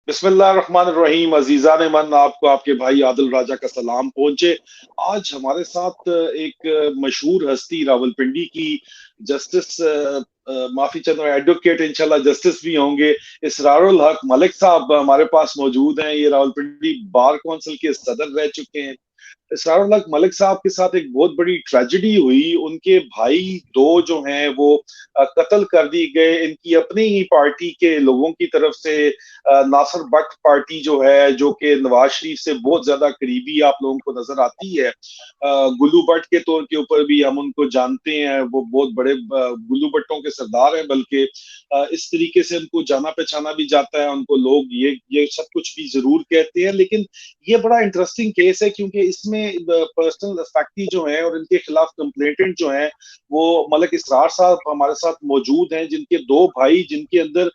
बिस्मिल्लाहिर्रहमानिर्रहीम। अजीज़ान मन, आपको आपके भाई आदिल राजा का सलाम पहुंचे। आज हमारे साथ एक मशहूर हस्ती रावलपिंडी की जस्टिस, माफी चाहता हूँ, एडवोकेट, इंशाल्लाह जस्टिस भी होंगे, इसरारुल हक मलिक साहब हमारे पास मौजूद हैं। ये रावलपिंडी बार कौंसिल के सदर रह चुके हैं। इसरारुल हक मलिक साहब के साथ एक बहुत बड़ी ट्रेजेडी हुई। उनके भाई दो जो हैं वो कत्ल कर दिए गए, इनकी अपनी ही पार्टी के लोगों की तरफ से। नासिर भट्ट पार्टी जो है, जो कि नवाज शरीफ से बहुत ज्यादा करीबी आप लोगों को नजर आती है। गुल्लू भट्ट के तौर के ऊपर भी हम उनको जानते हैं, वो बहुत बड़े गुल्लू भट्टों के सरदार हैं। बल्कि इस तरीके से उनको जाना पहचाना भी जाता है, उनको लोग ये सब कुछ भी जरूर कहते हैं। लेकिन ये बड़ा इंटरेस्टिंग केस है, क्योंकि इसमें पर्सनल फैक्टी जो है और इनके खिलाफ कंप्लेंटेंट जो है वो मलिक इसरार साहब हमारे साथ मौजूद हैं, जिनके दो भाई, जिनके अंदर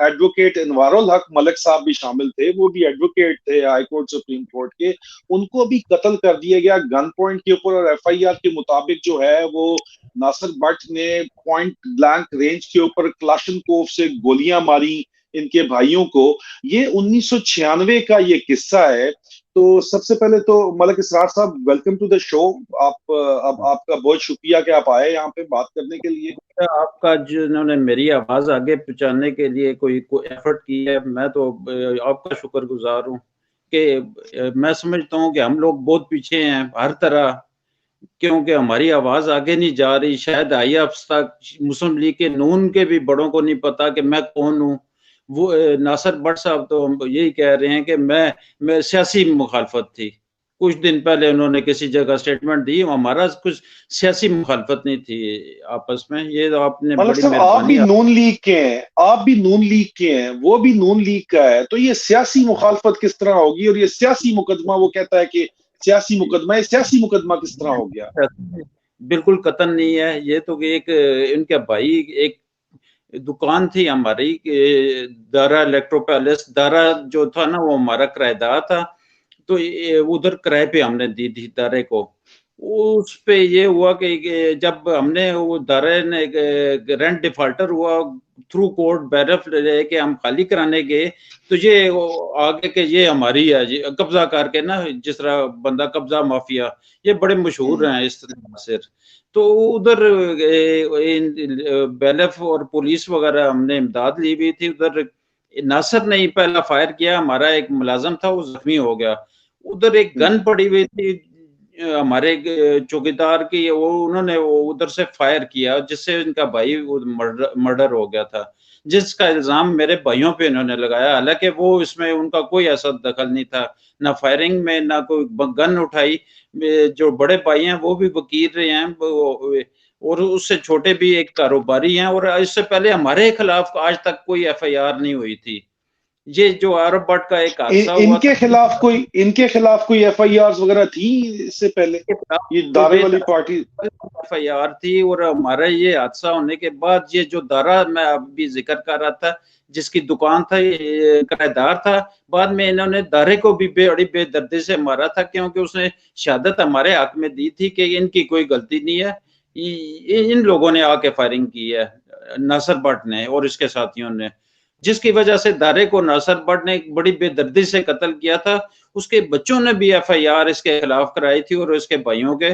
एडवोकेट इनवारुल हक मलिक साहब भी शामिल थे। वो भी एडवोकेट थे हाई कोर्ट सुप्रीम कोर्ट के। उनको भी कत्ल कर दिया गया गन पॉइंट के ऊपर। और एफआईआर के मुताबिक जो है वो नासिर भट्ट ने पॉइंट ब्लैंक रेंज के ऊपर क्लाशनकोव से गोलियां मारी इनके भाइयों को। ये 1996 का ये किस्सा है। तो सबसे पहले तो मलिक इसरार साहब, वेलकम टू द शो। आप अब आपका बहुत शुक्रिया कि आप आए यहाँ पे बात करने के लिए। आपका जिन्होंने मेरी आवाज आगे पहुंचाने के लिए कोई एफर्ट की है, मैं तो आपका शुक्रगुजार हूँ। कि मैं समझता हूँ कि हम लोग बहुत पीछे हैं हर तरह, क्योंकि हमारी आवाज आगे नहीं जा रही। शायद आई तक मुस्लिम लीग के नून के भी बड़ों को नहीं पता कि मैं कौन हूँ। वो नासिर भट्ट साहब तो यही कह रहे हैं कि मैं सियासी मुखालफत थी। कुछ दिन पहले उन्होंने किसी जगह स्टेटमेंट दी, हमारा कुछ सियासी मुखालफत नहीं थी आपस में। ये तो आपने मलिक बड़ी साहब, आप भी मेहरबानी। नून लीग के हैं, आप भी नून लीग के हैं, वो भी नून लीग का है। तो ये सियासी मुखालफत किस तरह होगी? और ये सियासी मुकदमा, वो कहता है कि सियासी मुकदमा, ये सियासी मुकदमा किस तरह हो गया? बिल्कुल कतन नहीं है ये तो। एक इनके भाई, एक दुकान थी हमारी दारा इलेक्ट्रो पैलेस, दारा जो था ना वो हमारा किराएदार था। तो उधर किराए पे हमने दी थी दारे को। उस पे ये हुआ कि जब हमने वो दारे ने रेंट डिफॉल्टर हुआ, थ्रू कोर्ट बैरफ लेके हम खाली कराने गए, तो ये आगे के ये हमारी है जी, कब्जा करके ना, जिस तरह बंदा कब्जा माफिया, ये बड़े मशहूर हैं इस तरह से। तो उधर बैलफ और पुलिस वगैरह हमने इमदाद ली हुई थी। उधर नासिर ने ही पहला फायर किया, हमारा एक मुलाजम था वो जख्मी हो गया। उधर एक गन पड़ी हुई थी हमारे चौकीदार की, वो उन्होंने वो उधर से फायर किया, जिससे इनका भाई मर्डर हो गया था, जिसका इल्जाम मेरे भाइयों पे इन्होंने लगाया। हालांकि वो इसमें उनका कोई ऐसा दखल नहीं था, ना फायरिंग में, ना कोई गन उठाई। जो बड़े भाई हैं वो भी वकील रहे हैं, और उससे छोटे भी एक कारोबारी हैं, और इससे पहले हमारे खिलाफ आज तक कोई एफआईआर नहीं हुई थी। ये जो आरब भट्ट का एक हादसा हुआ था, इनके खिलाफ कोई एफआईआर वगैरह थी इससे पहले? ये कोई दारे वाली पार्टी एफआईआर थी। और हमारा ये हादसा होने के बाद ये जो दारा मैं अभी जिक्र कर रहा था, जिसकी दुकान था, किराएदार था, बाद में इन्होंने दारे को भी बड़ी बेदर्दी से मारा था, क्योंकि उसने शहादत हमारे हक में दी थी कि इनकी कोई गलती नहीं है, इन लोगों ने आके फायरिंग की है, नासिर भट्ट ने और इसके साथियों ने, जिसकी वजह से दारे को नासिर भट्ट ने बड़ी बेदर्दी से कत्ल किया था। उसके बच्चों ने भी एफआईआर इसके खिलाफ कराई थी और इसके भाइयों के,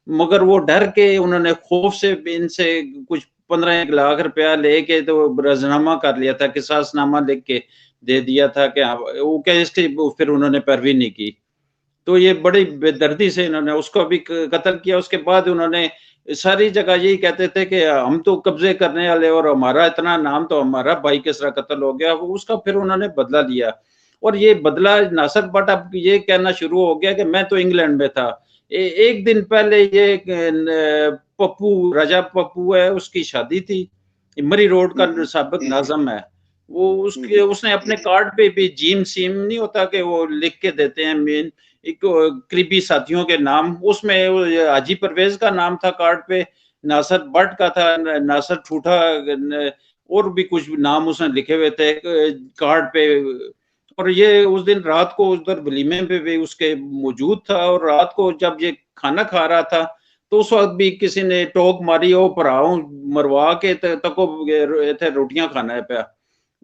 मगर वो डर के, उन्होंने खौफ से इनसे कुछ 15 लाख रुपया लेके तो राजीनामा कर लिया था, किसासनामा लिख के दे दिया था कि वो क्या, इसकी फिर उन्होंने पैरवी नहीं की। तो ये बड़ी बेदर्दी से इन्होंने उसको भी कत्ल किया। उसके बाद उन्होंने सारी जगह यही कहते थे कि हम तो कब्जे करने वाले, और हमारा इतना नाम, तो हमारा भाई किस तरह कत्ल हो गया। उसका फिर उन्होंने बदला लिया, और ये बदला नासिर भट्ट अब ये कहना शुरू हो गया कि मैं तो इंग्लैंड में था। एक दिन पहले ये पप्पू, राजा पप्पू है, उसकी शादी थी, मरी रोड का साबिक नाजम है वो, उसके उसने अपने कार्ड पे भी जीम सीम नहीं होता कि वो लिख के देते हैं मेन एक करीबी साथियों के नाम, उसमें हाजी परवेज का नाम था कार्ड पे, नासिर भट्ट का था, नासिर ठूठा, और भी कुछ नाम उसने लिखे हुए थे कार्ड पे। और ये उस दिन रात को उधर वलीमे पे भी उसके मौजूद था, और रात को जब ये खाना खा रहा था तो उस वक्त भी किसी ने टोक मारी, ओ भराओ मरवा के तको थे रोटियां खाना है पाया।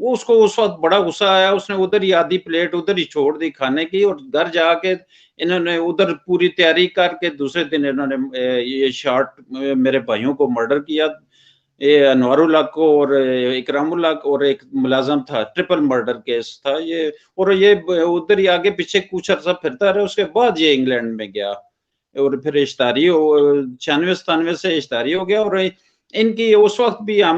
वो उसको उस वक्त बड़ा गुस्सा आया, उसने उधर ही आधी प्लेट उधर ही छोड़ दी खाने की, और घर जाके इन्होंने उधर पूरी तैयारी करके दूसरे दिन इन्होंने ये शॉर्ट मेरे भाइयों को मर्डर किया, ये अनवारुल्लाह को और इकरामुल्लाह को, और एक मुलाजम था, ट्रिपल मर्डर केस था ये। और ये उधर ही आगे पीछे कुछ अर्सा फिरता रहा, उसके बाद ये इंग्लैंड में गया और फिर इश्तारी 96-97 से इश्तारी हो गया। और इनकी उस वक्त भी हम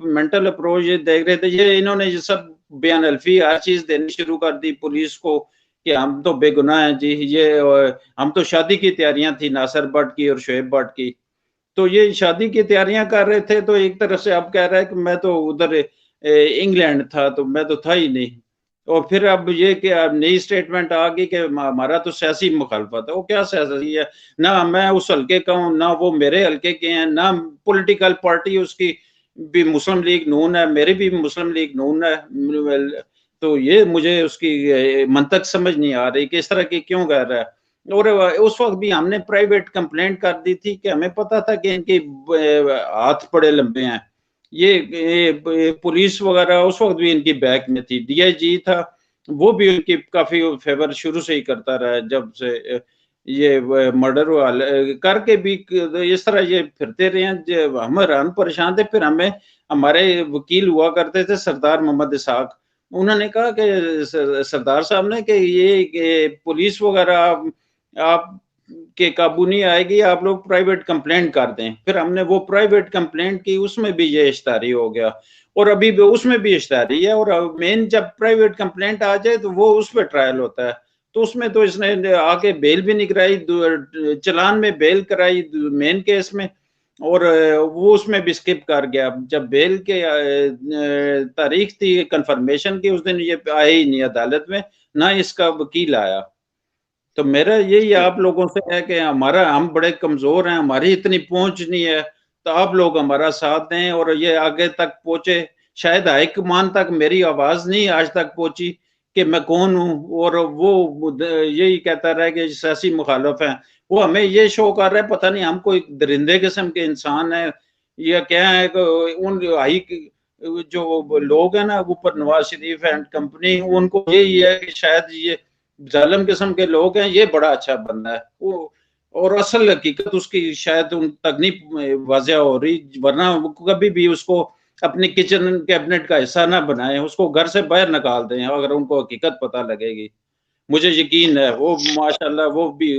मेंटल अप्रोच ये देख रहे थे, ये इन्होंने ये सब बयान अल्फी हर चीज देनी शुरू कर दी पुलिस को कि हम तो बेगुनाह हैं जी, ये हम तो शादी की तैयारियां थी नासिर भट्ट की और शोएब भट्ट की, तो ये शादी की तैयारियां कर रहे थे। तो एक तरफ से अब कह रहा है कि मैं तो उधर इंग्लैंड था, तो मैं तो था ही नहीं। और फिर अब ये कि अब नई स्टेटमेंट आ गई कि हमारा तो सियासी मुखालफत है। वो क्या सियासी है, ना मैं उस हल्के का हूँ, ना वो मेरे हल्के के हैं, ना पॉलिटिकल पार्टी उसकी भी मुस्लिम लीग नून है, मेरी भी मुस्लिम लीग नून है। तो ये मुझे उसकी मंतक समझ नहीं आ रही कि इस तरह की क्यों कह रहा है। और उस वक्त भी हमने प्राइवेट कंप्लेंट कर दी थी कि हमें पता था कि इनके हाथ बड़े लंबे हैं, ये पुलिस वगैरह उस वक्त भी इनकी बैक में थी, डीआईजी था वो भी उनकी काफी फेवर शुरू से ही करता रहा, जब से ये मर्डर हुआ करके भी इस तरह ये फिरते रहे हैं। हम हैरान परेशान थे। फिर हमें हमारे वकील हुआ करते थे सरदार मोहम्मद इसहाक, उन्होंने कहा कि सरदार साहब ने कि ये पुलिस वगैरह आप के काबू नहीं आएगी, आप लोग प्राइवेट कंप्लेंट कर दें। फिर हमने वो प्राइवेट कंप्लेंट की, उसमें भी ये इश्तारी हो गया, और अभी भी उसमें भी इश्तारी है। और मेन जब प्राइवेट कंप्लेंट आ जाए तो वो उस पर ट्रायल होता है, तो उसमें तो इसने आके बेल भी नहीं कराई, चलान में बेल कराई मेन केस में, और वो उसमें भी स्किप कर गया। जब बेल के तारीख थी कंफर्मेशन की, उस दिन ये आए ही नहीं अदालत में, ना इसका वकील आया। तो मेरा यही आप लोगों से है कि हमारा हम बड़े कमजोर हैं, हमारी इतनी पहुंच नहीं है, तो आप लोग हमारा साथ दें और ये आगे तक पहुंचे। शायद हाईकमान तक मेरी आवाज नहीं आज तक पहुंची कि मैं कौन हूं, और वो यही कहता रहा कि सियासी मुखालिफ हैं। वो हमें ये शो कर रहा है पता नहीं हम कोई दरिंदे किस्म के इंसान है या क्या है। उन हाई जो लोग हैं ना ऊपर, नवाज शरीफ एंड कंपनी, उनको यही है कि शायद ये जालिम किस्म के लोग हैं, ये बड़ा अच्छा बंदा है वो, और असल हकीकत उसकी शायद उन तक नहीं वाज़ेह हो रही, वरना कभी भी उसको अपने किचन कैबिनेट का हिस्सा ना बनाए, उसको घर से बाहर निकाल दें अगर उनको हकीकत पता लगेगी। मुझे यकीन है वो माशाल्लाह वो भी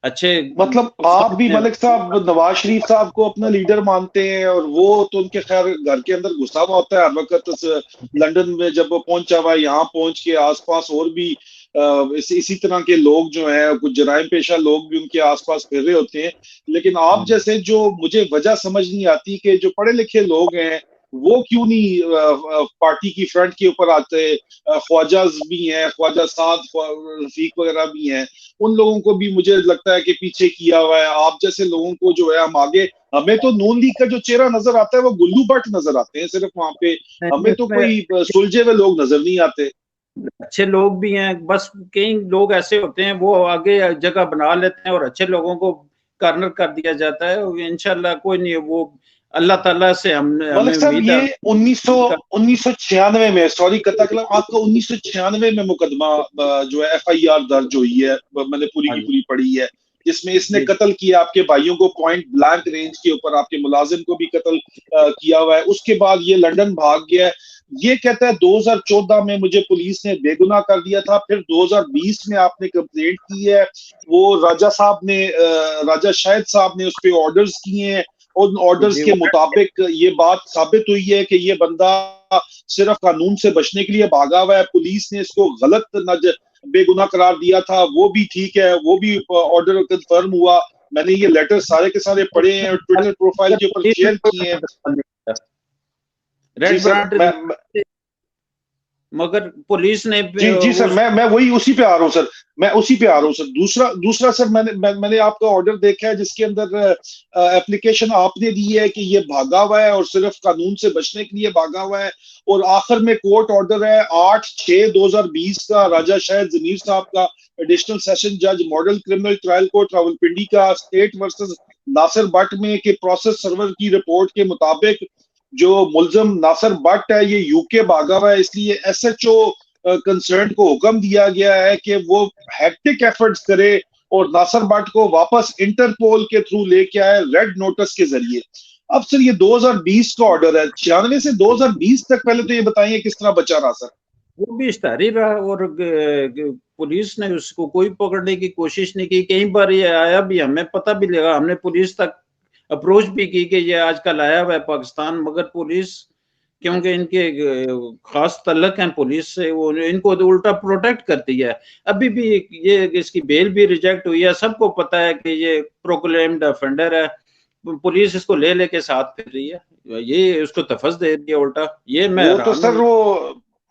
अच्छे, मतलब आप भी मलिक साहब नवाज शरीफ साहब को अपना लीडर मानते हैं, और वो तो उनके खैर घर के अंदर घुसा हुआ होता है हर वक्त। लंदन में जब वो पहुंचा हुआ है, यहाँ पहुंच के आसपास और भी इसी तरह के लोग जो हैं, कुछ जराइम पेशा लोग भी उनके आसपास फिर रहे होते हैं। लेकिन आप जैसे, जो मुझे वजह समझ नहीं आती कि जो पढ़े लिखे लोग हैं वो क्यों नहीं पार्टी की फ्रंट के ऊपर आते। ख्वाजा भी हैं, ख्वाजा साद, रफीक वगैरह भी हैं, उन लोगों को भी मुझे लगता है कि पीछे किया हुआ है। आप जैसे लोगों को जो है हम आगे, हमें तो नून लीग का जो चेहरा नजर आता है वो गुल्लू भट्ट नजर आते हैं सिर्फ वहां पे, हमें तो कोई सुलझे हुए लोग नजर नहीं आते। अच्छे लोग भी हैं, बस कई लोग ऐसे होते हैं वो आगे जगह बना लेते हैं और अच्छे लोगों को कार्नर कर दिया जाता है। इंशाल्लाह कोई नहीं, वो अल्लाह ताला से हमें मलिक साहब उम्मीद ये है। 1996 में, सॉरी कता कलम, आपका 1996 में मुकदमा जो है एफआईआर दर्ज हुई है, मैंने पूरी की पूरी पढ़ी है, जिसमें इसने कत्ल किया आपके भाइयों को पॉइंट ब्लैंक रेंज के ऊपर, आपके मुलाजिम को भी कत्ल किया हुआ है। उसके बाद ये लंदन भाग गया है। ये कहता है 2014 में मुझे पुलिस ने बेगुनाह कर दिया था। फिर 2020 में आपने कंप्लेंट की है, वो राजा साहब ने, राजा शाहिद साहब ने उस पर ऑर्डर्स किए हैं। उन ऑर्डर्स के मुताबिक ये बात साबित हुई है कि ये बंदा सिर्फ कानून से बचने के लिए भागा हुआ है। पुलिस ने इसको गलत बेगुनाह करार दिया था, वो भी ठीक है, वो भी ऑर्डर कंफर्म हुआ। मैंने ये लेटर सारे के सारे पढ़े हैं और ट्विटर प्रोफाइल के ऊपर शेयर किए हैं। रेड ब्रांड, मगर पुलिस ने जी सर, मैं वही उसी पे आ रहा हूँ सर, मैं उसी पे आ रहा हूँ सर। दूसरा सर, मैंने आपका ऑर्डर देखा है जिसके अंदर एप्लीकेशन आपने दी है कि ये भागा हुआ है और सिर्फ कानून से बचने के लिए भागा हुआ है, और आखिर में कोर्ट ऑर्डर है 8/6/2020 का, राजा शाहिद जमीर साहब का, एडिशनल सेशन जज, model criminal trial court Rawalpindi का, स्टेट वर्सेस नासिर भट्ट में के प्रोसेस सर्वर की रिपोर्ट के मुताबिक जो मुलजम नासिर भट्ट है ये यूके भागा हुआ है, इसलिए एसएचओ कंसर्न को हुक्म दिया गया है कि वो हेक्टिक एफर्ट्स करे और नासिर भट्ट को वापस इंटरपोल के थ्रू लेके आए रेड नोटिस के जरिए। अब सर ये 2020 का ऑर्डर है, 96 से 2020 तक, पहले तो ये बताइए किस तरह बचा रहा सर? वो भी इश्तारी रहा और पुलिस ने उसको कोई पकड़ने की कोशिश नहीं की। कई बार ये आया भी, हमें पता भी लगा, हमने पुलिस तक अप्रोच भी की कि ये आजकल आया हुआ है पाकिस्तान, मगर पुलिस, क्योंकि इनके खास तल्लक हैं पुलिस से, वो इनको तो उल्टा प्रोटेक्ट करती है। अभी भी ये इसकी बेल भी रिजेक्ट हुई है, सबको पता है कि ये प्रोक्लेम्ड ऑफेंडर है, पुलिस इसको ले लेके साथ फिर रही है, ये उसको तफस दे रही है उल्टा। ये मैं वो तो सर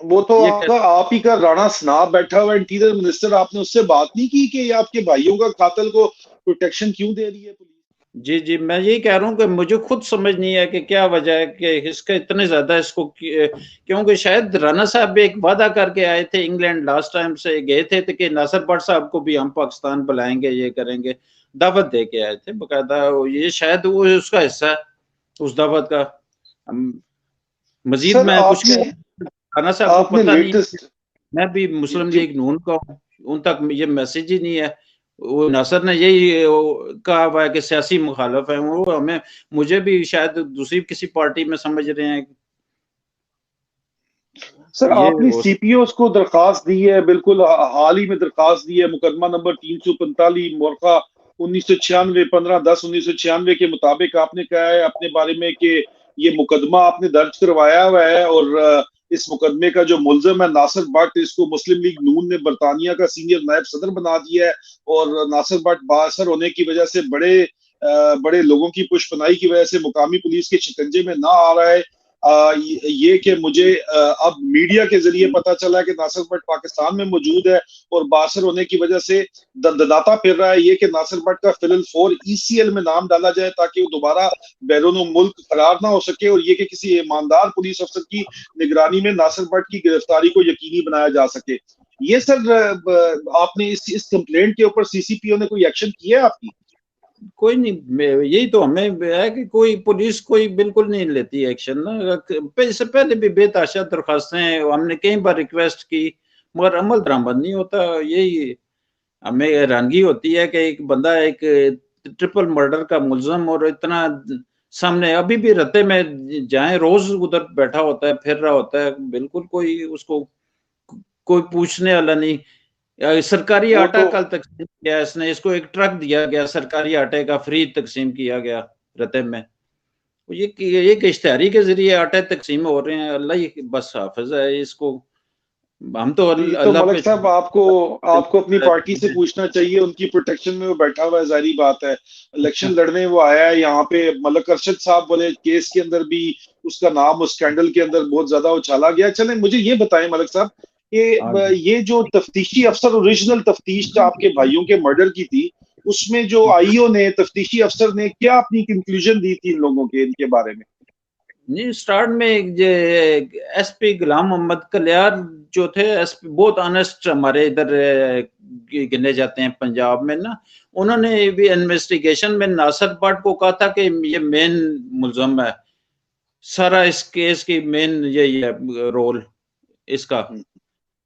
वो तो आपका आप ही का राणा सनाब बैठा हुआ इंटीरियर मिनिस्टर, आपने उससे बात नहीं की कि आपके भाइयों का कातिल को प्रोटेक्शन क्यों दे रही है पुलिस? जी जी, मैं यही कह रहा हूँ कि मुझे खुद समझ नहीं है कि क्या वजह है कि इसका इतने ज्यादा इसको, क्योंकि शायद राणा साहब एक वादा करके आए थे इंग्लैंड, लास्ट टाइम से गए थे कि नासिर भट्ट साहब को भी हम पाकिस्तान बुलाएंगे, ये करेंगे, दावत दे के आए थे बकायदा। ये शायद वो उसका हिस्सा है उस दावत का। मजीद मैं कुछ राणा साहब को पता नहीं, मैं भी मुस्लिम लीग नून का हूँ, उन तक ये मैसेज ही नहीं है। वो नासिर ने यही कहा हुआ है कि सियासी मुखालफ है वो, हमें, मुझे भी शायद दूसरी किसी पार्टी में समझ रहे हैं। सर आपने सीपीओ को दरखास्त दी है, बिल्कुल हाल ही में दरखास्त दी है, मुकदमा नंबर 345 मोरखा 1996 15/10/1996 के मुताबिक आपने कहा है अपने बारे में कि ये मुकदमा आपने दर्ज करवाया हुआ है और इस मुकदमे का जो मुलजिम है नासिर भट्ट, इसको मुस्लिम लीग नून ने बरतानिया का सीनियर नायब सदर बना दिया है और नासिर भट्ट बाअसर होने की वजह से बड़े लोगों की पुष्पनाई की वजह से मुकामी पुलिस के शिकंजे में ना आ रहा है। ये कि मुझे अब मीडिया के जरिए पता चला कि नासिर भट्ट पाकिस्तान में मौजूद है और बासर होने की वजह से दंदनाता फिर रहा है ये कि नासिर भट्ट का फिलहाल 4 ईसीएल में नाम डाला जाए ताकि वो दोबारा बैरून मुल्क फरार ना हो सके, और ये कि किसी ईमानदार पुलिस अफसर की निगरानी में नासिर भट्ट की गिरफ्तारी को यकीनी बनाया जा सके। ये सर आपने इस कंप्लेंट के ऊपर सीसीपीओ ने कोई एक्शन किया है आपकी? कोई नहीं, यही तो हमें है कि कोई पुलिस कोई बिल्कुल नहीं लेती एक्शन ना। इससे पहले भी बेताशा दरखास्तें हमने कई बार रिक्वेस्ट की मगर अमल दरामद नहीं होता। यही हमें हैरानगी होती है कि एक बंदा एक ट्रिपल मर्डर का मुलजम और इतना सामने, अभी भी रते में जाए रोज उधर बैठा होता है, फिर रहा होता है, बिल्कुल कोई उसको कोई पूछने वाला नहीं। सरकारी आटा कल तकसीम किया इसने, इसको एक ट्रक दिया गया सरकारी आटे का, फ्री तकसीम किया गया रते में। ये इश्तेहारी के जरिए आटे तकसीम हो रहे हैं, अल्लाह ही बस हाफिज है इसको। हम तो अल्लाह मलिक पे साहब आपको अपनी पार्टी से पूछना चाहिए, उनकी प्रोटेक्शन में वो बैठा हुआ है, जारी बात है इलेक्शन लड़ने वो आया है यहाँ पे। मलक अरशद साहब बोले केस के अंदर भी उसका नाम उस स्कैंडल के अंदर बहुत ज्यादा उछाला गया। चले मुझे ये बताएं मलिक साहब कि ये जो तफ्तीशी अफसर ओरिजिनल तफ्तीश आपके भाइयों के मर्डर की थी, उसमें जो आईओ ने तफ्तीशी अफसर ने क्या अपनी कंक्लूजन दी थी इन लोगों के, इनके बारे में? नहीं, स्टार्ट में एसपी गुलाम मोहम्मद कलियार जो थे, एसपी बहुत ऑनेस्ट हमारे इधर गिने जाते हैं पंजाब में ना, उन्होंने भी इन्वेस्टिगेशन में नासिर भट्ट को कहा था कि ये मेन मुलजम है, सारा इस केस की मेन यही है रोल इसका।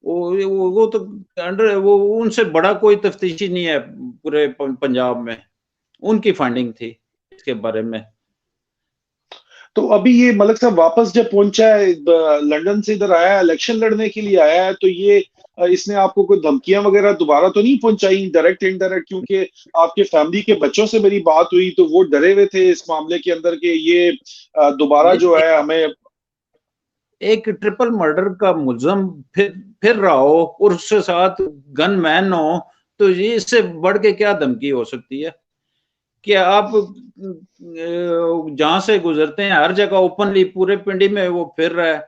वो तो अंडर वो उनसे बड़ा कोई तफ्तीशी नहीं है पूरे पंजाब में, उनकी फाइंडिंग थी इसके बारे में। तो अभी ये मलिक साहब वापस जब पहुंचा है लंदन से, इधर आया इलेक्शन लड़ने के लिए आया है, तो ये इसने आपको कोई धमकियां वगैरह दोबारा तो नहीं पहुंचाई डायरेक्ट इनडायरेक्ट? क्योंकि आपके फैमिली के बच्चों से मेरी बात हुई तो वो डरे हुए थे इस मामले के अंदर कि ये दोबारा जो है हमें एक ट्रिपल मर्डर का मुलजम फिर रहा हो और उसके साथ गन मैन हो, तो ये इससे बढ़ के क्या धमकी हो सकती है कि आप जहां से गुजरते हैं हर जगह ओपनली पूरे पिंडी में वो फिर रहा है,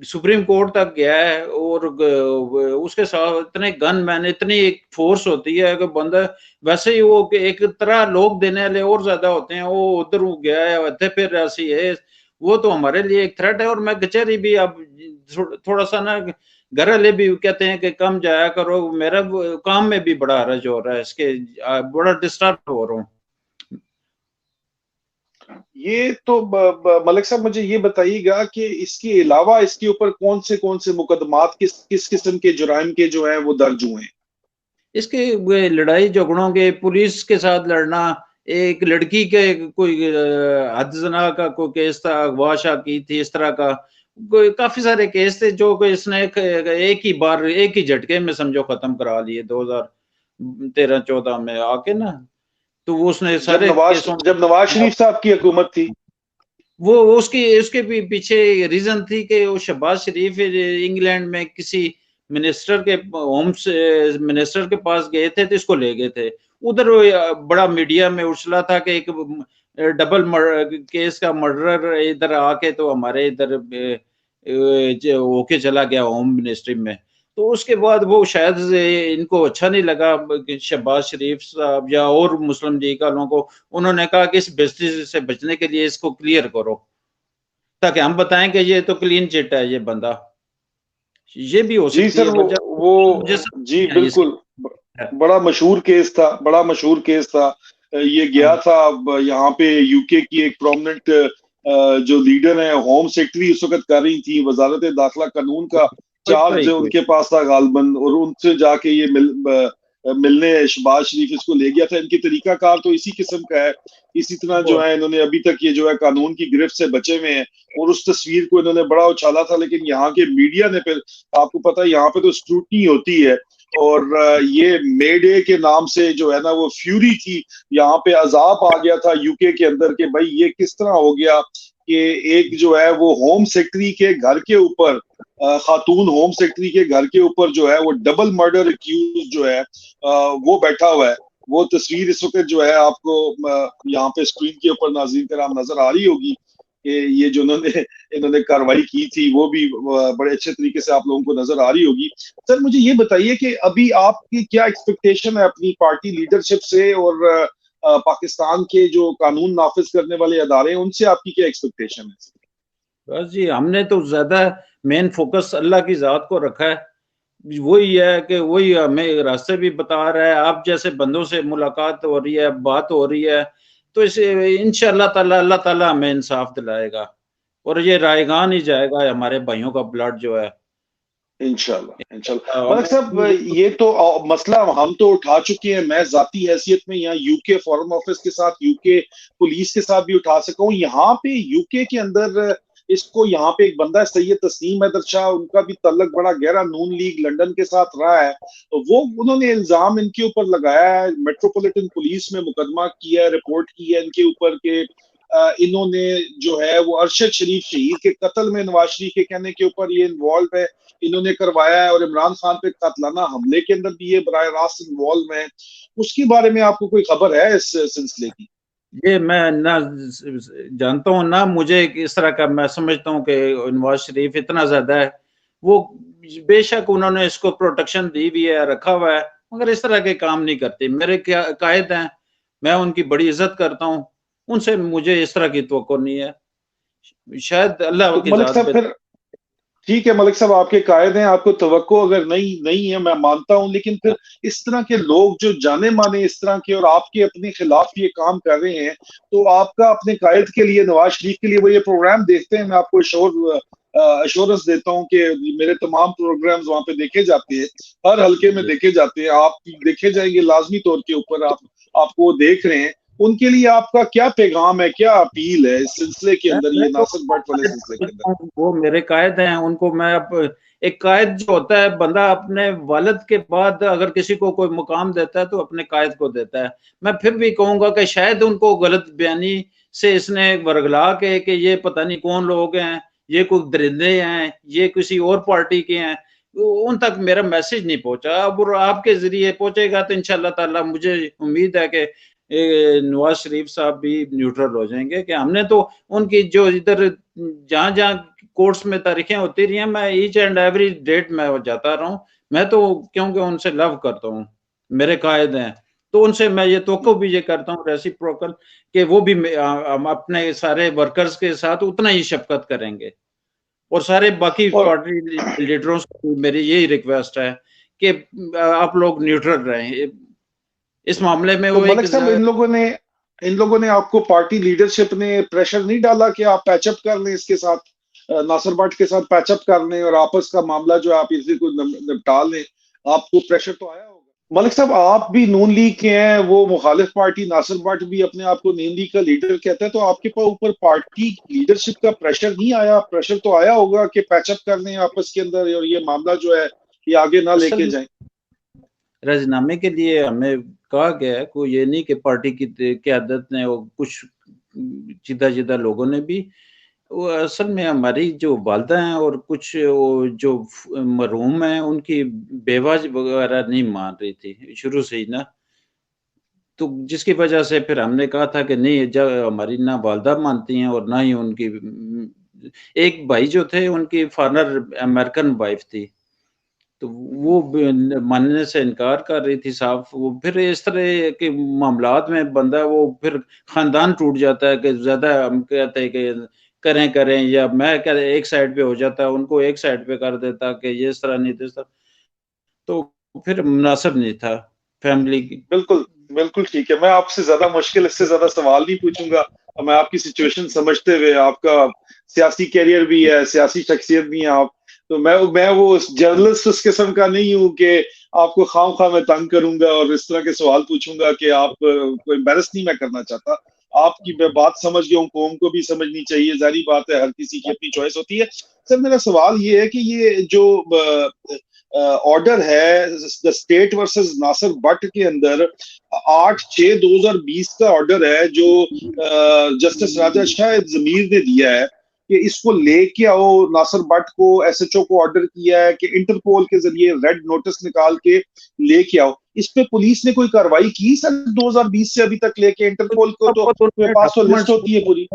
सुप्रीम कोर्ट तक गया है और उसके साथ इतने गन मैन, इतनी एक फोर्स होती है कि बंदा, वैसे ही वो एक तरह लोग देने वाले और ज्यादा होते हैं, वो उधर गया है फिर ऐसी है, वो तो हमारे लिए एक थ्रेट है। और मैं कचहरी भी अब थोड़ा सा ना, घर वाले भी कहते हैं कि कम जाया करो, मेरा काम में भी बड़ा हरज हो रहा है इसके, बड़ा डिस्टर्ब हो रहा हूँ। ये तो मलिक साहब मुझे ये बताइएगा कि इसके अलावा इसके ऊपर कौन से मुकदमात किस किस किस्म के जुराइम के जो है वो दर्ज हुए हैं? इसके वे लड़ाई झगड़ों के, पुलिस के साथ लड़ना, एक लड़की के कोई हद जना का कोई केस था, अगवा की थी, इस तरह का कोई काफी सारे केस थे जो कि इसने एक ही बार एक ही झटके में समझो खत्म करा लिए 2013-14 में आके ना। तो वो उसने सारे केसों जब नवाज शरीफ साहब की हुकूमत थी। वो उसकी उसके भी पीछे रीजन थी कि वो शहबाज शरीफ इंग्लैंड में किसी मिनिस्टर के होम से मिनिस्टर के पास गए थे तो इसको ले गए थे उधर। बड़ा मीडिया में उछला था कि एक डबल केस का मर्डर इधर आके तो हमारे इधर होके चला गया होम मिनिस्ट्री में। तो उसके बाद वो शायद इनको अच्छा नहीं लगा शहबाज शरीफ साहब या और मुस्लिम लीग वालों को। उन्होंने कहा कि इस बेइज्जती से बचने के लिए इसको क्लियर करो ताकि हम बताएं कि ये तो क्लीन चिट है ये बंदा। ये भी हो जी सकती सर, है वजह। मुझे वो समझ जी नहीं आई इसकी। बिल्कुल। बड़ा मशहूर केस था, बड़ा मशहूर केस था। ये गया हाँ, था यहाँ पे यूके की एक प्रोमिनेंट जो लीडर है, होम सेक्रेटरी उस वक्त कर रही थी, वजारत दाखिला कानून का चार्ज कोई उनके पास था गालबन, और उनसे जाके ये मिलने शहबाज शरीफ इसको ले गया था। इनकी तरीकाकार तो इसी किस्म का है। इसी तरह जो है इन्होंने अभी तक ये जो है कानून की गिरफ्त से बचे हुए हैं, और उस तस्वीर को इन्होंने बड़ा उछाला था। लेकिन यहाँ के मीडिया ने फिर, आपको पता है यहाँ पे तो स्क्रूटनी होती है, और ये मे डे के नाम से जो है ना वो फ्यूरी थी, यहाँ पे अजाब आ गया था यूके के अंदर कि भाई ये किस तरह हो गया कि एक जो है वो होम सेक्रेटरी के घर के ऊपर, खातून होम सेक्रेटरी के घर के ऊपर जो है वो डबल मर्डर एक्यूज जो है वो बैठा हुआ है। वो तस्वीर इस वक्त जो है आपको यहाँ पे स्क्रीन के ऊपर नाज़रीन कराम नजर आ रही होगी कि ये जो इन्होंने कार्रवाई की थी वो भी बड़े अच्छे तरीके से आप लोगों को नजर आ रही होगी। सर मुझे ये बताइए कि अभी आपकी क्या एक्सपेक्टेशन है अपनी पार्टी लीडरशिप से, और पाकिस्तान के जो कानून नाफिज करने वाले अदारे हैं उनसे आपकी क्या एक्सपेक्टेशन है? बस जी, हमने तो ज्यादा मेन फोकस अल्लाह की जात को रखा है। वही है कि वही हमें रास्ते भी बता रहा है। आप जैसे बंदों से मुलाकात हो रही है, बात हो रही है, तो इसे इंशाअल्लाह ताला अल्लाह ताला हमें इंसाफ दिलाएगा और ये रायगान ही जाएगा हमारे भाइयों का ब्लड जो है। इंशाल्लाह इंशाल्लाह। मलिक साहब, ये तो मसला हम तो उठा चुके हैं। मैं जाती हैसियत में यहाँ यूके फॉरेन ऑफिस के साथ, यूके पुलिस के साथ भी उठा सका हूँ। यहाँ पे यूके के अंदर इसको, यहाँ पे एक बंदा है सैयद तस्नीम हैदर शाह, उनका भी तल्लक बड़ा गहरा नून लीग लंदन के साथ रहा है। तो वो उन्होंने इल्जाम इनके ऊपर लगाया है, मेट्रोपॉलिटन पुलिस में मुकदमा किया है, रिपोर्ट की है इनके ऊपर के इन्होंने जो है वो अरशद शरीफ शहीद के कत्ल में नवाज शरीफ के कहने के ऊपर ये इन्वॉल्व है, इन्होंने करवाया है, और इमरान खान पे कातलाना हमले के अंदर भी ये बराह रास्त इन्वॉल्व है। उसके बारे में आपको कोई खबर है इस सिलसिले की? ये मैं ना जानता हूँ ना, मुझे इस तरह का मैं समझता हूँ कि नवाज शरीफ इतना ज्यादा है। वो बेशक उन्होंने इसको प्रोटेक्शन दी भी है, रखा हुआ है, मगर इस तरह के काम नहीं करते। मेरे क्या कायद हैं, मैं उनकी बड़ी इज्जत करता हूँ, उनसे मुझे इस तरह की तवक्को नहीं है। शायद अल्लाह तो की मलिक जात साहब पे। फिर ठीक है, मलिक साहब आपके कायदे हैं, आपको तवक्को अगर नहीं नहीं है मैं मानता हूं, लेकिन फिर इस तरह के लोग जो जाने माने इस तरह के और आपके अपने खिलाफ ये काम कर रहे हैं, तो आपका अपने कायद के लिए, नवाज शरीफ के लिए वो ये प्रोग्राम देखते हैं? मैं आपको अश्योरेंस देता हूं कि मेरे तमाम प्रोग्राम्स वहां पे देखे जाते हैं, हर हल्के में देखे जाते हैं, आप देखे जाएंगे लाजमी तौर के ऊपर। आपको वो देख रहे हैं, उनके लिए आपका क्या पैगाम है, क्या अपील है इस सिलसिले के अंदर, ये नासिर भट्ट वाले सिलसिले के अंदर? वो मेरे कायद हैं, उनको मैं अब एक कायद जो होता है, बंदा अपने वालिद के बाद अगर किसी को कोई मुकाम देता है तो अपने कायद को देता है। मैं फिर भी कहूंगा कि शायद उनको गलत बयानी से इसने वर्गला के कि ये पता नहीं कौन लोग हैं, ये कोई दरिंदे हैं, ये किसी और पार्टी के हैं, उन तक मेरा मैसेज नहीं पहुंचा। अब आपके जरिए पहुंचेगा तो इंशाल्लाह ताला मुझे उम्मीद है कि नवाज शरीफ साहब भी न्यूट्रल हो जाएंगे। कि हमने तो उनकी जो इधर जहां जहां कोर्ट्स में तारीखें होती रही हैं, मैं ईच एंड एवरी डेट में जाता रहा हूँ। मैं तो क्योंकि उनसे लव करता हूँ, मेरे कायद हैं, तो उनसे मैं ये तो भी ये करता हूँ रेसिप्रोकल कि वो भी हम अपने सारे वर्कर्स के साथ उतना ही शफकत करेंगे। और सारे बाकी और पार्टी लीडरों से मेरी यही रिक्वेस्ट है कि आप लोग न्यूट्रल रहें इस मामले में। तो वो एक मलिक साहब इन लोगों ने इन लोगों ने आपको, पार्टी लीडरशिप ने प्रेशर नहीं डाला कि आप पैचअप कर लें इसके साथ, नासिर भट्ट के साथ पैचअप कर लें और आपस का मामला जो है आप इसी को निपटा लें? आपको प्रेशर तो आया होगा। मलिक साहब, आप भी नून लीग के हैं, वो मुखालिफ पार्टी, नासिर भट्ट भी अपने आप को नून लीग का लीडर कहता है, तो आपके ऊपर पार्टी लीडरशिप का प्रेशर नहीं आया? प्रेशर तो आया होगा कि पैचअप कर लें आपस के अंदर और ये मामला जो है ये आगे ना लेके जाएं। राजीनामे के लिए हमें कहा गया है, कोई ये नहीं कि पार्टी की क़यादत ने और कुछ सीधा लोगों ने भी, वो असल में हमारी जो वालदा हैं और कुछ वो जो मरहूम हैं उनकी बेवा वगैरह नहीं मान रही थी शुरू से ही ना, तो जिसकी वजह से फिर हमने कहा था कि नहीं, जब हमारी ना वालदा मानती हैं और ना ही उनकी एक भाई जो थे उनकी फॉरेनर अमेरिकन वाइफ थी, तो वो मानने से इनकार कर रही थी साफ। वो फिर इस तरह के मामलात में बंदा वो फिर खानदान टूट जाता है कि ज्यादा हम कहते हैं कि करें या मैं कह एक साइड पे हो जाता, उनको एक साइड पे कर देता कि ये इस तरह नहीं इस तरह, तो फिर मुनासिब नहीं था फैमिली की। बिल्कुल बिल्कुल ठीक है। मैं आपसे ज्यादा मुश्किल, इससे ज्यादा सवाल नहीं पूछूंगा। मैं आपकी सिचुएशन समझते हुए, आपका सियासी कैरियर भी है, सियासी शख्सियत भी है आप, तो मैं वो जर्नलिस्ट उस किस्म का नहीं हूं कि आपको खाम मैं तंग करूंगा और इस तरह के सवाल पूछूंगा कि आप को एम्बेरस नहीं मैं करना चाहता। आपकी मैं बात समझ गया हूँ, कौम को भी समझनी चाहिए, जारी बात है, हर किसी की अपनी चॉइस होती है। सर मेरा सवाल ये है कि ये जो ऑर्डर है the state versus Nasir Bhatt के अंदर 8/6/2020 का ऑर्डर है जो जस्टिस राजा शाह जमीर ने दिया है कि इसको लेके आओ, नासिर भट्ट को, एसएचओ को ऑर्डर किया है कि इंटरपोल के जरिए रेड नोटिस निकाल के लेके आओ। इस पे पुलिस ने कोई कार्रवाई की सर 2020 से अभी तक लेके? इंटरपोल को तो मेरे पास तो लिस्ट होती है पूरी,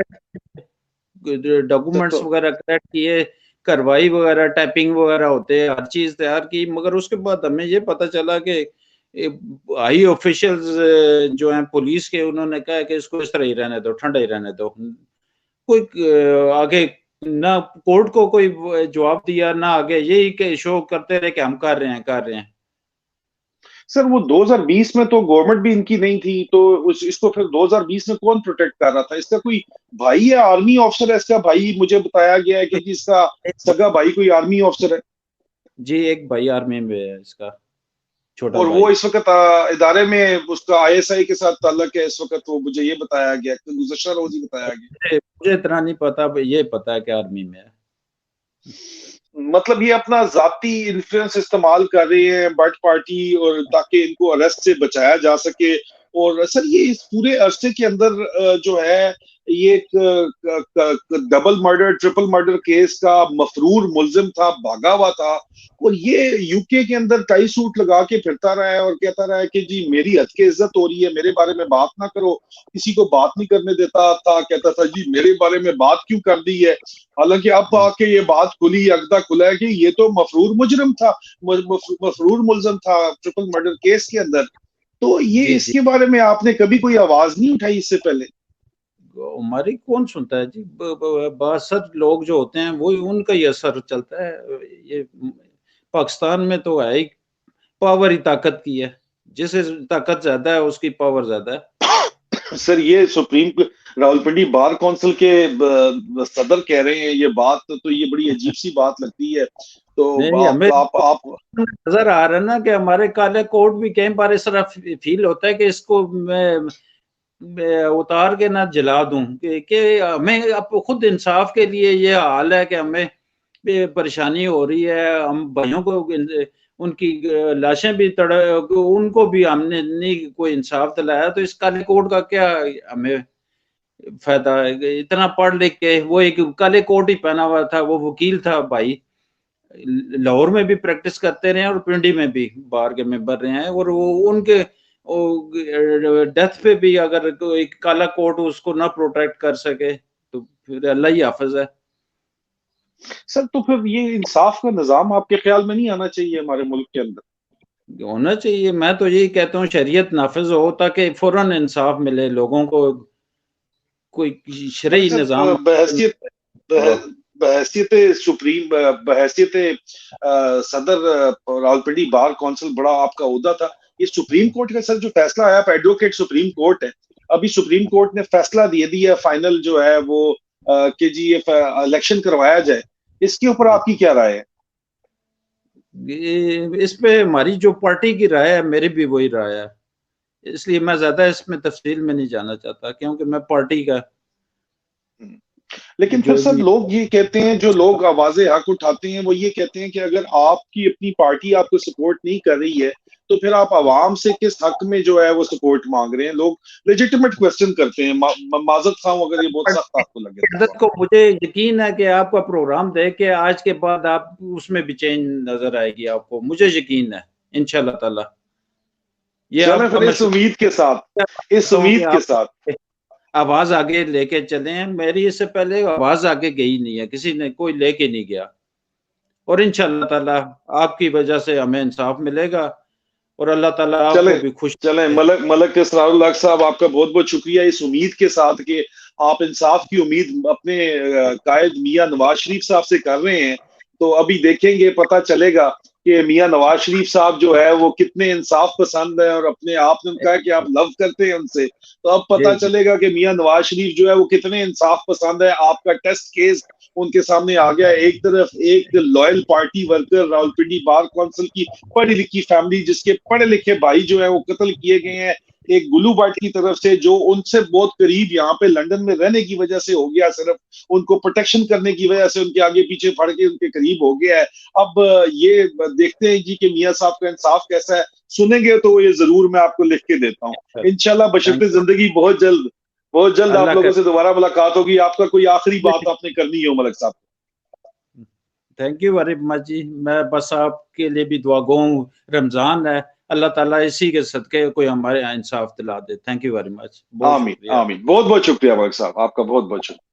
डॉक्यूमेंट्स वगैरह कलेक्ट किए, कार्रवाई वगैरह टाइपिंग वगैरह होते हैं, हर चीज तैयार की, मगर उसके बाद हमें ये पता चला कि हाई ऑफिशियल्स जो हैं पुलिस के, उन्होंने कहा कि इसको इस तरह ही रहने दो, ठंडा ही रहने दो। कोई आगे ना कोर्ट को कोई जवाब दिया ना आगे, यही शो करते रहे कि हम कर रहे हैं। सर वो 2020 में तो गवर्नमेंट भी इनकी नहीं थी, तो इसको फिर 2020 में कौन प्रोटेक्ट कर रहा था? इसका कोई भाई है, आर्मी ऑफिसर है इसका भाई? मुझे बताया गया है कि इसका सगा भाई कोई आर्मी ऑफिसर है। जी, एक भाई आर्मी में है इसका, छोटा और भाई। वो इस वक्त इदारे में उसका आईएसआई के साथ ताल्लुक है इस वक्त, वो मुझे ये बताया गया, गुज़श्ता रोज ही बताया गया। मुझे इतना नहीं पता, ये पता है कि आर्मी में है। मतलब ये अपना जाती इन्फ्लुएंस इस्तेमाल कर रही है भट्ट पार्टी, और ताकि इनको अरेस्ट से बचाया जा सके। और सर ये इस पूरे अरसे के अंदर जो है ये एक double murder, triple murder case का मफरूर मुल्जिम था, भागा हुआ था, और ये यूके के अंदर टाई सूट लगा के फिरता रहा है और कहता रहा है कि जी मेरी हद की इज्जत हो रही है, मेरे बारे में बात ना करो, किसी को बात नहीं करने देता था, कहता था जी मेरे बारे में बात क्यों कर दी है। हालांकि अब आके ये बात खुली, अगदा खुला है कि ये तो मफरूर मुजरिम था, मफरूर मुल्जिम था ट्रिपल मर्डर केस के अंदर। तो ये जी जी, इसके बारे में आपने कभी कोई आवाज नहीं उठाई इससे पहले? हमारी कौन सुनता है जी, बासठ लोग जो होते हैं वो उनका ही असर चलता है। ये पाकिस्तान में तो है ही, पावर ही ताकत की है, जिसे ताकत ज्यादा है उसकी पावर ज्यादा है। सर ये रावलपिंडी बार काउंसिल के सदर कह रहे हैं ये बात, तो ये बड़ी अजीब सी बात लगती है। तो नहीं, हमें आप नजर आ रहा है ना कि हमारे काले कोट भी कई बार इस तरह फील होता है कि इसको मैं उतार के ना जला दूं, कि हमें अब खुद इंसाफ के लिए ये हाल है कि हमें परेशानी हो रही है। हम भाइयों को उनकी लाशें भी उनको भी हमने नहीं कोई इंसाफ दिलाया, तो इस काले कोट का क्या हमें फायदा है? इतना पढ़ लिख के, वो एक काले कोट ही पहना हुआ था, वो वकील था भाई, लाहौर में भी प्रैक्टिस करते रहे और पिंडी में भी बार के मेंबर रहे हैं, और वो उनके डेथ पे भी अगर कोई काला कोट उसको ना प्रोटेक्ट कर सके तो फिर अल्लाह ही हाफिज है। सर तो फिर ये इंसाफ का निजाम आपके ख्याल में नहीं आना चाहिए हमारे मुल्क के अंदर? होना चाहिए, मैं तो यही कहता हूँ शरीयत नाफिज हो ताकि फौरन इंसाफ मिले लोगों को, कोई शरई निजाम। बहसीत सुप्रीम, बहसीत सदर रावलपिंडी बार काउंसिल बड़ा आपका ओहदा था। ये सुप्रीम कोर्ट का सर जो फैसला आया, एडवोकेट सुप्रीम कोर्ट है, अभी सुप्रीम कोर्ट ने फैसला दे दिया फाइनल जो है वो कि जी ये इलेक्शन करवाया जाए, इसके ऊपर आपकी क्या राय है? इस पे हमारी जो पार्टी की राय है, मेरी भी वही राय है, इसलिए मैं ज्यादा इसमें तफसील में नहीं जाना चाहता, क्योंकि मैं पार्टी का लेकिन फिर सब लोग ये कहते हैं, जो लोग आवाजें हक उठाते हैं वो ये कहते हैं कि अगर आपकी अपनी पार्टी आपको सपोर्ट नहीं कर रही है तो फिर आप आवाम से किस हक में जो है वो सपोर्ट मांग रहे हैं। लोग लेजिटिमेट क्वेश्चन करते हैं। माजरत खाऊं अगर ये बहुत सख्त आपको लगे को मुझे यकीन है कि आपका प्रोग्राम देख के आज के बाद आप उसमें भी चेंज नजर आएगी आपको, मुझे यकीन है इंशाल्लाह ताला। ये फिर इस उम्मीद के साथ आवाज आगे लेके चले हैं। मेरी इससे पहले आवाज आगे गई नहीं है, किसी ने कोई लेके नहीं गया, और इंशाल्लाह ताला आपकी वजह से हमें इंसाफ मिलेगा और अल्लाह ताला आपको भी खुश। चलें मलक इसरारुल हक साहब, आपका बहुत बहुत शुक्रिया इस उम्मीद के साथ कि आप इंसाफ की उम्मीद अपने कायद मियां नवाज शरीफ साहब से कर रहे हैं। तो अभी देखेंगे, पता चलेगा कि मियां नवाज शरीफ साहब जो है वो कितने इंसाफ पसंद है, और अपने आपने कहा कि आप लव करते हैं उनसे, तो अब पता चलेगा कि मियां नवाज शरीफ जो है वो कितने इंसाफ पसंद है। आपका टेस्ट केस उनके सामने आ गया। एक तरफ एक loyal party worker, Rawalpindi bar council की पढ़ी लिखी फैमिली, जिसके पढ़े लिखे भाई जो है वो कत्ल किए गए हैं एक गुलू भट्ट की तरफ से, जो उनसे बहुत करीब यहाँ पे लंदन में रहने की वजह से हो गया, सिर्फ उनको प्रोटेक्शन करने की वजह से उनके आगे पीछे फड़ के उनके करीब हो गया है। अब ये देखते हैं जी कि मियां साहब का इंसाफ कैसा है। सुनेंगे तो ये जरूर मैं आपको लिख के देता हूँ इंशाल्लाह। बशर्ते जिंदगी बहुत जल्द आप लोगों से दोबारा मुलाकात होगी। आपका कोई आखिरी बात आपने करनी हो मलक साहब? थैंक यू वेरी मच जी। मैं बस आपके लिए भी दुआ गो हूँ, रमजान है, अल्लाह ताला इसी के सदके कोई हमारे इंसाफ दिला दे। Thank you very much. आमीन आमीन। बहुत बहुत शुक्रिया मलक साहब, आपका बहुत बहुत शुक्रिया।